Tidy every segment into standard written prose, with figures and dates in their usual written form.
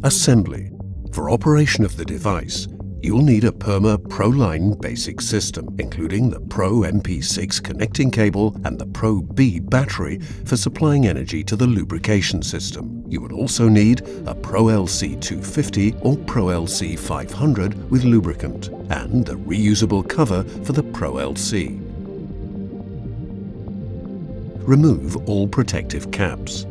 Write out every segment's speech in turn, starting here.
Assembly. For operation of the device, you'll need a Perma Pro-Line basic system, including the Pro MP6 connecting cable and the Pro B battery for supplying energy to the lubrication system. You would also need a Pro LC 250 or Pro LC 500 with lubricant, and a reusable cover for the Pro LC. Remove all protective caps.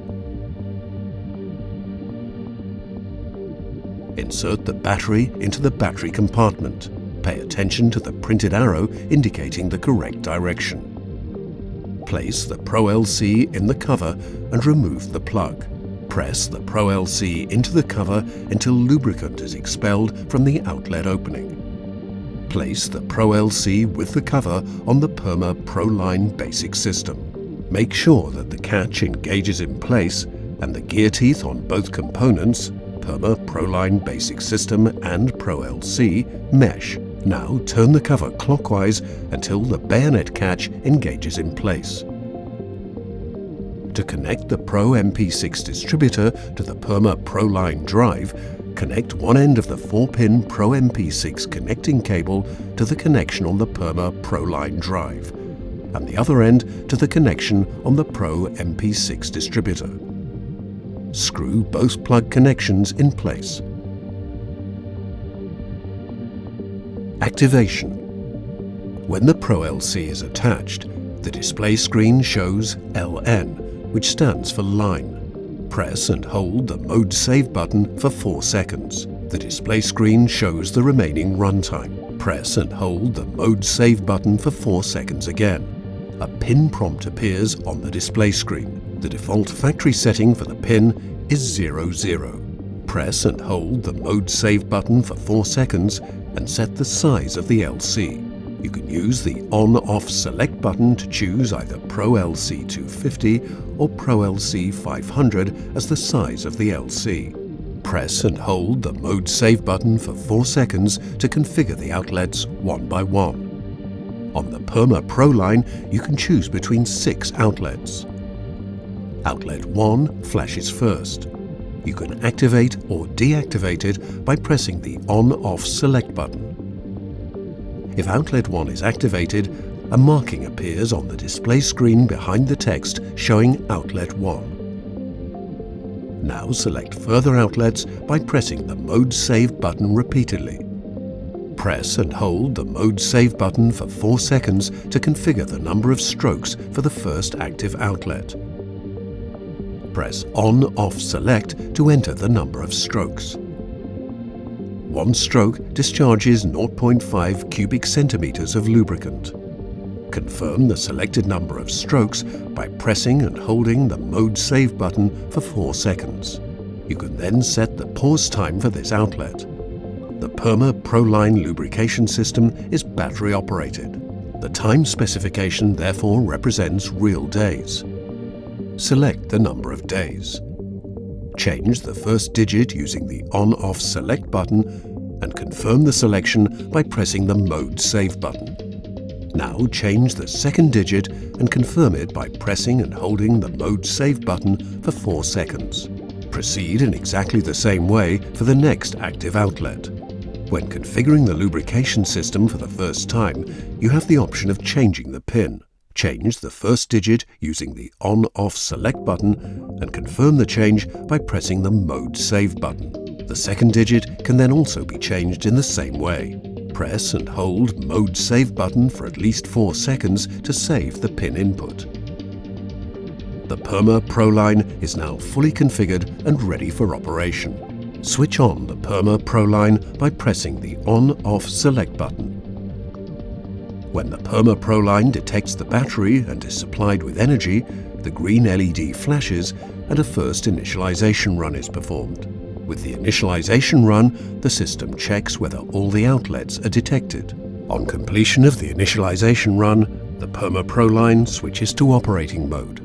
Insert the battery into the battery compartment. Pay attention to the printed arrow indicating the correct direction. Place the Pro LC in the cover and remove the plug. Press the Pro LC into the cover until lubricant is expelled from the outlet opening. Place the Pro LC with the cover on the Perma Pro-Line basic system. Make sure that the catch engages in place and the gear teeth on both components, Perma Pro-Line basic system and Pro LC, mesh. Now turn the cover clockwise until the bayonet catch engages in place. To connect the Pro MP6 distributor to the Perma Pro-Line drive, connect one end of the 4-pin Pro MP6 connecting cable to the connection on the Perma Pro-Line drive, and the other end to the connection on the Pro MP6 distributor. Screw both plug connections in place. Activation. When the Pro LC is attached, the display screen shows LN, which stands for line. Press and hold the Mode Save button for 4 seconds. The display screen shows the remaining runtime. Press and hold the Mode Save button for 4 seconds again. A pin prompt appears on the display screen. The default factory setting for the pin is 00. Press and hold the Mode Save button for 4 seconds and set the size of the LC. You can use the On-Off Select button to choose either Pro LC 250 or Pro LC 500 as the size of the LC. Press and hold the Mode Save button for 4 seconds to configure the outlets one by one. On the Perma Pro-Line, you can choose between 6 outlets. Outlet 1 flashes first. You can activate or deactivate it by pressing the On-Off Select button. If Outlet 1 is activated, a marking appears on the display screen behind the text showing Outlet 1. Now select further outlets by pressing the Mode Save button repeatedly. Press and hold the Mode Save button for 4 seconds to configure the number of strokes for the first active outlet. Press On-Off Select to enter the number of strokes. 1 stroke discharges 0.5 cubic centimeters of lubricant. Confirm the selected number of strokes by pressing and holding the Mode Save button for 4 seconds. You can then set the pause time for this outlet. The Perma Pro-Line lubrication system is battery operated. The time specification therefore represents real days. Select the number of days. Change the first digit using the On-Off Select button and confirm the selection by pressing the Mode Save button. Now change the second digit and confirm it by pressing and holding the Mode Save button for 4 seconds. Proceed in exactly the same way for the next active outlet. When configuring the lubrication system for the first time, you have the option of changing the pin. Change the first digit using the On-Off Select button and confirm the change by pressing the Mode Save button. The second digit can then also be changed in the same way. Press and hold Mode Save button for at least 4 seconds to save the pin input. The Perma Pro-Line is now fully configured and ready for operation. Switch on the Perma Pro-Line by pressing the On-Off Select button. When the Perma Pro-Line detects the battery and is supplied with energy, the green LED flashes and a first initialization run is performed. With the initialization run, the system checks whether all the outlets are detected. On completion of the initialization run, the Perma Pro-Line switches to operating mode.